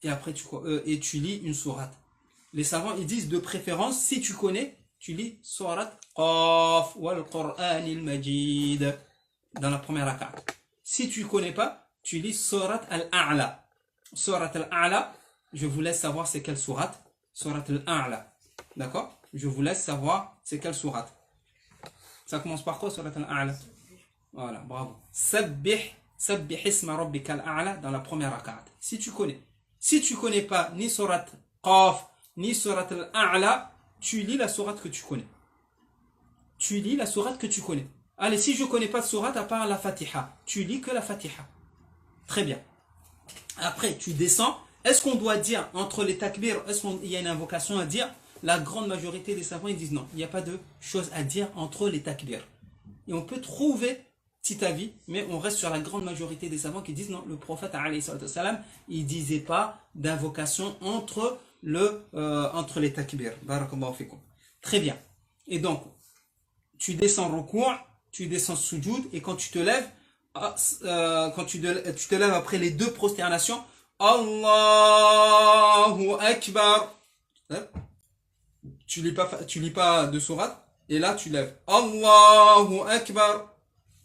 Et après tu lis une sourate. Les savants ils disent de préférence, si tu connais, tu lis sourate Qaf wal Qur'an al-Majid dans la première rak'a. Si tu connais pas, tu lis sourate al-A'la. Sourate al-A'la, je vous laisse savoir c'est quelle sourate. Sourate al-A'la. D'accord? Je vous laisse savoir c'est quelle sourate. Ça commence par quoi, sourate al-A'la? Voilà, bravo. Sabbih isma rabbika al-A'la dans la première rak'at. Si tu connais. Si tu connais pas ni sourate Qaf, ni sourate al-A'la, tu lis la sourate que tu connais. Tu lis la sourate que tu connais. Allez, si je connais pas de sourate à part la Fatiha, tu lis que la Fatiha. Très bien. Après, tu descends. Est-ce qu'on doit dire entre les takbir, est-ce qu'il y a une invocation à dire? La grande majorité des savants ils disent non, il n'y a pas de chose à dire entre les takbir. Et on peut trouver petit avis, mais on reste sur la grande majorité des savants qui disent non, le prophète alayhi salam, il disait pas d'invocation entre les takbir. Barakallahu fikum. Très bien. Et donc, tu descends ruku', tu descends sujoud, et quand tu te lèves, tu te lèves après les deux prosternations, Allahu Akbar. Tu lis pas de sourate, et là tu lèves Allahu Akbar.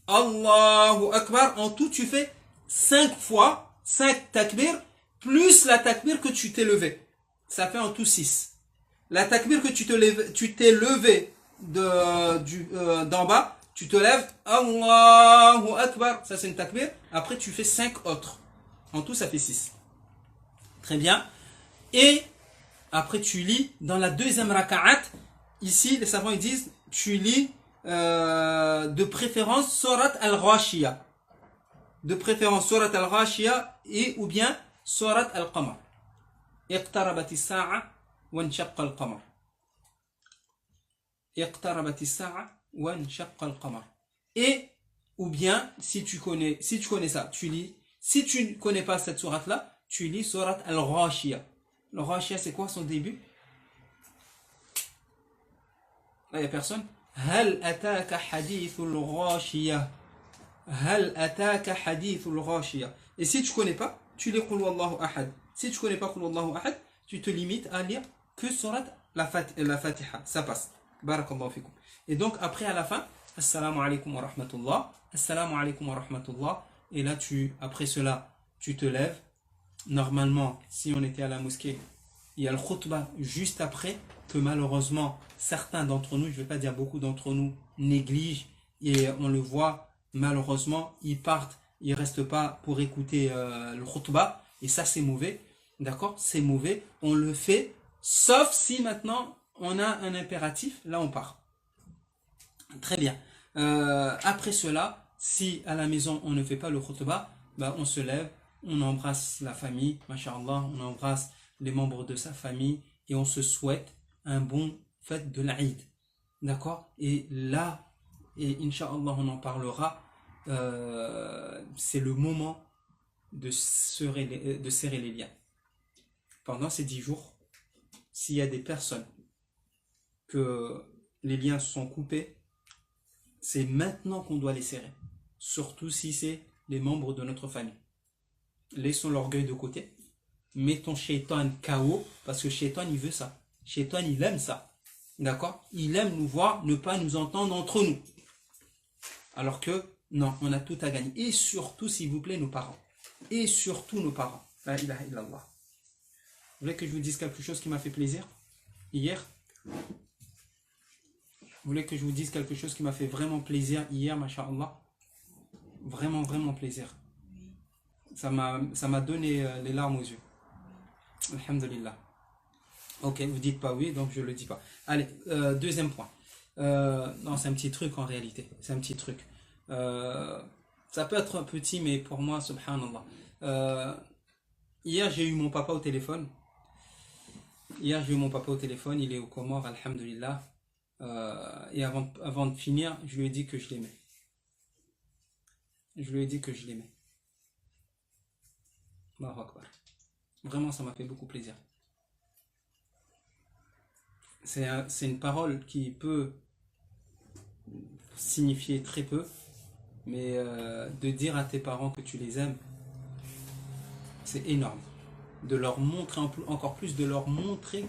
Allahu Akbar. En tout, tu fais 5 fois, 5 takbir, plus la takbir que tu t'es levé. Ça fait en tout 6. La takbir que tu t'es levé d'en bas, tu te lèves, Allahu Akbar. Ça c'est une takbir. Après, tu fais 5 autres. En tout, ça fait 6. Très bien. Et après, tu lis dans la deuxième raka'at. Ici, les savants ils disent, tu lis de préférence sourate al-Ghashiyah. De préférence sourate al-Ghashiyah et ou bien sourate al-Qamar. Iqtarabati sa'a wa nshaqqa al-qamar. Iqtarabati sa'a wa nshaqqa al-qamar. Et ou bien si tu connais ça, tu lis. Si tu ne connais pas cette sourate là, tu lis sourate al-Ghashiyah. Le Ghashiyah c'est quoi son début? Là il n'y a personne. هل أتاك حديث الغاشية. هل أتاك حديث الغاشية. Et si tu connais pas, tu lis Qul Wallahu Ahad. Si tu connais pas Qul Wallahu Ahad, tu te limites à lire que surat la Fatiha. Ça passe. Barakallahu fikum. Et donc après à la fin, Assalamu alaikum wa rahmatullah. Assalamu alaikum wa rahmatullah. Et là après cela, tu te lèves. Normalement, si on était à la mosquée, il y a le khutbah juste après, que malheureusement certains d'entre nous, je ne vais pas dire beaucoup d'entre nous, négligent, et on le voit malheureusement, ils partent, ils ne restent pas pour écouter le khutbah, et ça c'est mauvais, d'accord, c'est mauvais, on le fait, sauf si maintenant on a un impératif, là on part. Très bien. Après cela, si à la maison on ne fait pas le khutbah, bah, on se lève, on embrasse la famille, masha'Allah, on embrasse les membres de sa famille, et on se souhaite un bon fête de l'Aïd. D'accord? Et là, et Inch'Allah, on en parlera, c'est le moment de serrer les liens. Pendant ces 10 jours, s'il y a des personnes que les liens sont coupés, c'est maintenant qu'on doit les serrer. Surtout si c'est les membres de notre famille. laissons l'orgueil de côté, mettons Shaitan KO, parce que Shaitan il veut ça. Shaitan il aime ça. D'accord? Il aime nous voir, ne pas nous entendre entre nous. Alors que, non, on a tout à gagner. Et surtout, s'il vous plaît, nos parents. Et surtout nos parents. La ilaha illallah. Vous voulez que je vous dise quelque chose qui m'a fait plaisir hier? Vous voulez que je vous dise quelque chose qui m'a fait vraiment plaisir hier, masha'Allah? Vraiment, vraiment plaisir. Ça m'a donné les larmes aux yeux. Alhamdulillah. Ok, vous dites pas oui, donc je le dis pas. Allez, deuxième point. Non, c'est un petit truc en réalité. C'est un petit truc. Ça peut être un petit, mais pour moi, subhanallah. Hier, j'ai eu mon papa au téléphone. Il est aux Comores, alhamdulillah. Et avant de finir, je lui ai dit que je l'aimais. Allahu Akbar. Vraiment, ça m'a fait beaucoup plaisir. C'est une parole qui peut signifier très peu, mais de dire à tes parents que tu les aimes, c'est énorme. De leur montrer encore plus, de leur montrer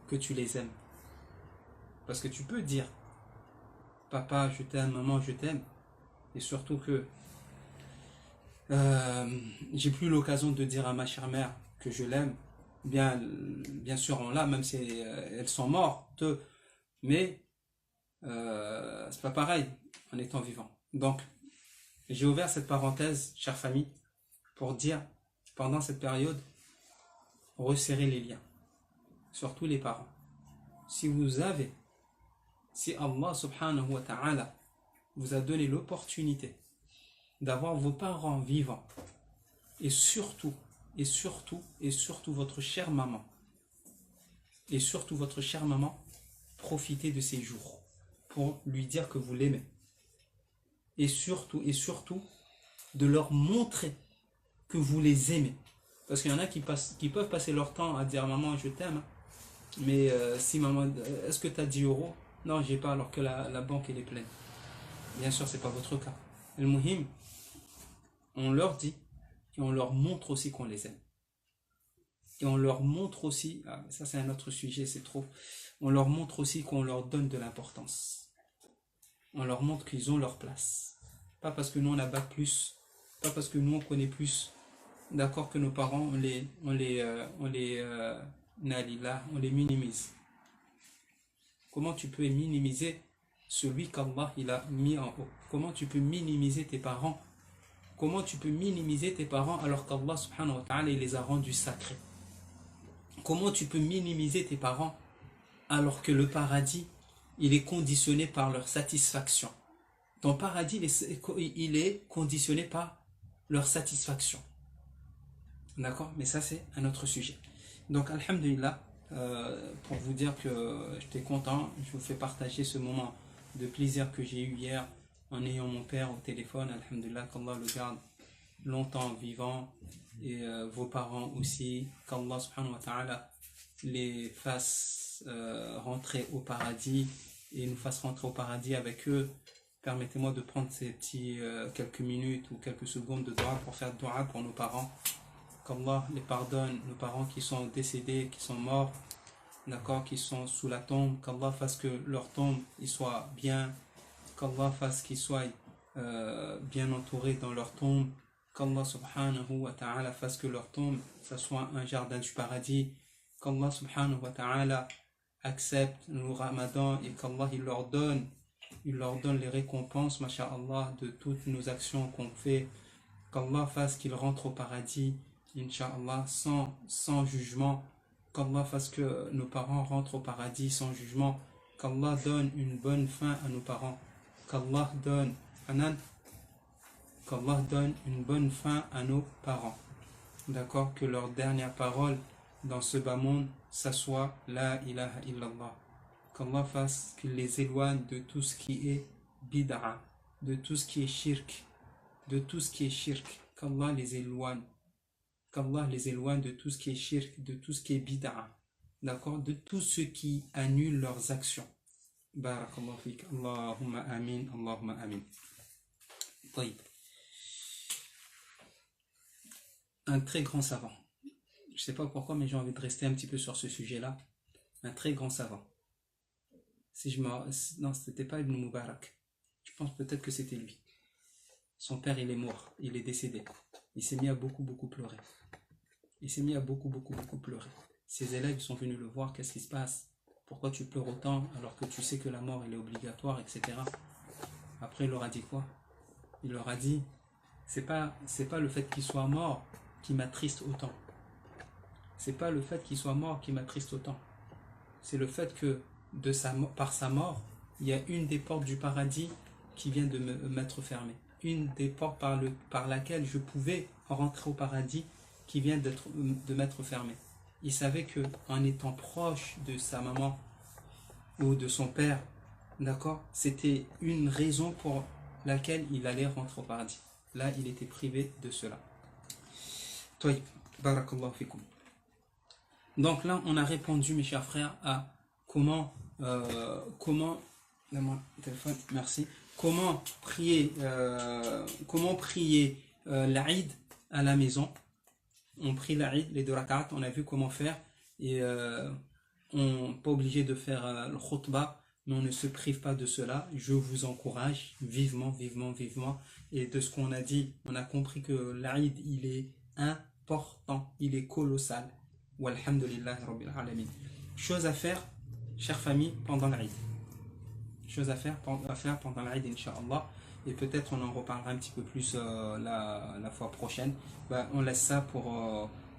que tu les aimes. Parce que tu peux dire papa je t'aime, maman je t'aime, et surtout que j'ai plus l'occasion de dire à ma chère mère que je l'aime. Bien sûr on l'a, même si elles sont mortes, mais c'est pas pareil en étant vivant. Donc j'ai ouvert cette parenthèse, chère famille, pour dire pendant cette période, resserrer les liens, surtout les parents. Si Allah subhanahu wa ta'ala vous a donné l'opportunité d'avoir vos parents vivants, et surtout votre chère maman, profitez de ces jours pour lui dire que vous l'aimez, et surtout de leur montrer que vous les aimez, parce qu'il y en a qui peuvent passer leur temps à dire maman je t'aime, mais si maman, est-ce que tu as 10 euros? Non, j'ai pas, alors que la banque elle est pleine. Bien sûr, c'est pas votre cas. Le muhim, on leur dit et on leur montre aussi qu'on les aime. Et on leur montre aussi, ça c'est un autre sujet, c'est trop. On leur montre aussi qu'on leur donne de l'importance. On leur montre qu'ils ont leur place. Pas parce que nous on a bac plus, pas parce que nous on connaît plus. D'accord, que nos parents on les minimise. Comment tu peux minimiser celui qu'Allah il a mis en haut? Comment tu peux minimiser tes parents? Comment tu peux minimiser tes parents alors qu'Allah subhanahu wa ta'ala il les a rendus sacrés? Comment tu peux minimiser tes parents alors que le paradis il est conditionné par leur satisfaction? Ton paradis il est conditionné par leur satisfaction. D'accord? Mais ça c'est un autre sujet. Donc alhamdulillah, pour vous dire que j'étais content, je vous fais partager ce moment de plaisir que j'ai eu hier en ayant mon père au téléphone. Alhamdulillah, qu'Allah le garde longtemps vivant, et vos parents aussi, qu'Allah subhanahu wa ta'ala les fasse rentrer au paradis et nous fasse rentrer au paradis avec eux. Permettez-moi de prendre ces petits quelques minutes ou quelques secondes de dua pour faire dua pour nos parents. Qu'Allah les pardonne, nos parents qui sont décédés, qui sont morts, d'accord, qui sont sous la tombe. Qu'Allah fasse que leur tombe ils soient bien, qu'Allah fasse qu'ils soient bien entourés dans leur tombe, qu'Allah subhanahu wa ta'ala fasse que leur tombe ça soit un jardin du paradis, qu'Allah subhanahu wa ta'ala accepte le ramadan et qu'Allah il leur donne les récompenses, masha'Allah, de toutes nos actions qu'on fait, qu'Allah fasse qu'ils rentrent au paradis, Inch'Allah, sans jugement, qu'Allah fasse que nos parents rentrent au paradis sans jugement, qu'Allah donne une bonne fin à nos parents, qu'Allah donne une bonne fin à nos parents, d'accord, que leur dernière parole dans ce bas monde, ça soit La ilaha illallah, qu'Allah fasse qu'il les éloigne de tout ce qui est bid'a, de tout ce qui est shirk, qu'Allah les éloigne. Qu'Allah les éloigne de tout ce qui est shirk, de tout ce qui est bid'a, d'accord, de tout ce qui annule leurs actions. Barakallahu fik. Allahumma amin, Allahumma amin. طيب. un très grand savant. Je sais pas pourquoi, mais j'ai envie de rester un petit peu sur ce sujet-là. Un très grand savant. Non, c'était pas Ibn Mubarak. Je pense peut-être que c'était lui. Son père, il est mort. Il est décédé. Il s'est mis à beaucoup pleurer. Il s'est mis à beaucoup pleurer. Ses élèves sont venus le voir. Qu'est-ce qui se passe? Pourquoi tu pleures autant alors que tu sais que la mort, elle est obligatoire, etc. Après, il leur a dit quoi? Il leur a dit, c'est pas le fait qu'il soit mort qui m'attriste autant. C'est pas le fait qu'il soit mort qui m'attriste autant. C'est le fait que par sa mort, il y a une des portes du paradis qui vient de m'être fermée. Une des portes par laquelle je pouvais rentrer au paradis qui vient de m'être fermée. Il savait que en étant proche de sa maman ou de son père, d'accord, c'était une raison pour laquelle il allait rentrer au paradis. Là, il était privé de cela. Toy, barakallahu fikum. Donc là, on a répondu, mes chers frères, à comment merci. Comment prier l'Aïd à la maison. On prie l'Aïd, les 2 rak'at, on a vu comment faire. Et on n'est pas obligé de faire le khutbah, mais on ne se prive pas de cela. Je vous encourage vivement. Et de ce qu'on a dit, on a compris que l'Aïd, il est important, il est colossal. Walhamdulillah Rabbil Alamin. Chose à faire, chère famille, pendant l'Aïd. Chose à faire pendant l'Aïd, Inch'Allah. Et peut-être on en reparlera un petit peu plus la fois prochaine. On laisse ça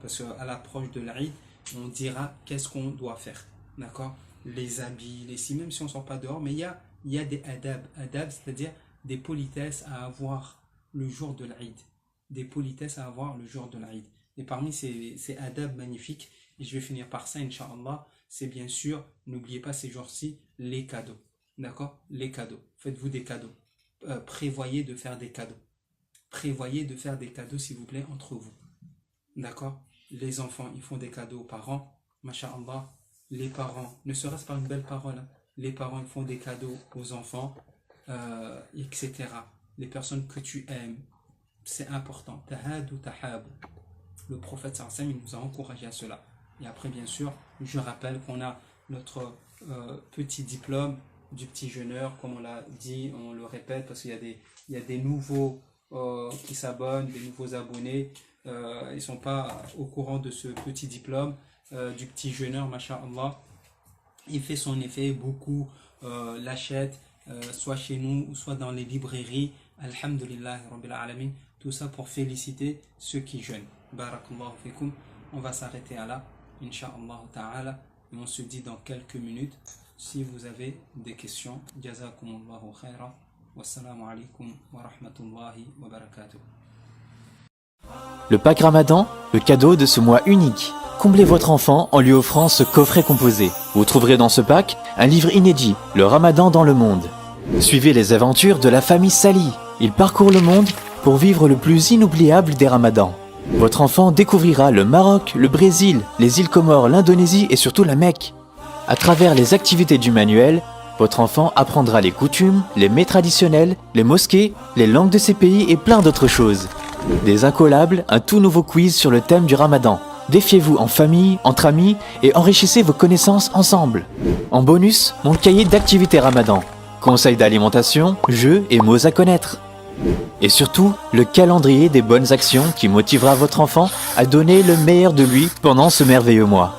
parce qu'à l'approche de l'Aïd, on dira qu'est-ce qu'on doit faire. D'accord? Les habits, même si on ne sort pas dehors, mais il y a des adab. Adab, c'est-à-dire des politesses à avoir le jour de l'Aïd. Des politesses à avoir le jour de l'Aïd. Et parmi ces adab magnifiques, et je vais finir par ça, Inch'Allah, c'est bien sûr, n'oubliez pas ces jours-ci, les cadeaux. D'accord? Les cadeaux. Faites-vous des cadeaux. Prévoyez de faire des cadeaux. Prévoyez de faire des cadeaux, s'il vous plaît, entre vous. D'accord? Les enfants, ils font des cadeaux aux parents. Masha'Allah. Les parents, ne serait-ce pas une belle parole, hein. Les parents, ils font des cadeaux aux enfants, etc. Les personnes que tu aimes, c'est important. Tahadu tahabu. Le prophète sallallahu il nous a encouragé à cela. Et après, bien sûr, je rappelle qu'on a notre petit diplôme du petit jeûneur, comme on l'a dit, on le répète, parce qu'il y a des nouveaux qui s'abonnent, des nouveaux abonnés. Ils ne sont pas au courant de ce petit diplôme du petit jeûneur, masha'Allah. Il fait son effet, beaucoup l'achètent, soit chez nous, ou soit dans les librairies. Alhamdulillah, Rabbil Alamin. Tout ça pour féliciter ceux qui jeûnent. Barakallahu fikum. On va s'arrêter à là, Inch'Allah ta'ala. Et on se dit dans quelques minutes. Si vous avez des questions, jazakumullahu khaira. Wassalamu alaikum wa rahmatullahi wa barakatuh. Le pack Ramadan, le cadeau de ce mois unique. Comblez votre enfant en lui offrant ce coffret composé. Vous trouverez dans ce pack un livre inédit, Le Ramadan dans le monde. Suivez les aventures de la famille Sali. Ils parcourent le monde pour vivre le plus inoubliable des Ramadans. Votre enfant découvrira le Maroc, le Brésil, les îles Comores, l'Indonésie et surtout la Mecque. À travers les activités du manuel, votre enfant apprendra les coutumes, les mets traditionnels, les mosquées, les langues de ces pays et plein d'autres choses. Des incollables, un tout nouveau quiz sur le thème du Ramadan. Défiez-vous en famille, entre amis et enrichissez vos connaissances ensemble. En bonus, mon cahier d'activités Ramadan. Conseils d'alimentation, jeux et mots à connaître. Et surtout, le calendrier des bonnes actions qui motivera votre enfant à donner le meilleur de lui pendant ce merveilleux mois.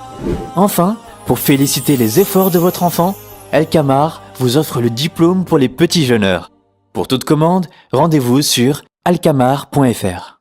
Enfin, pour féliciter les efforts de votre enfant, Al-Kamar vous offre le diplôme pour les petits jeûneurs. Pour toute commande, rendez-vous sur alkamar.fr.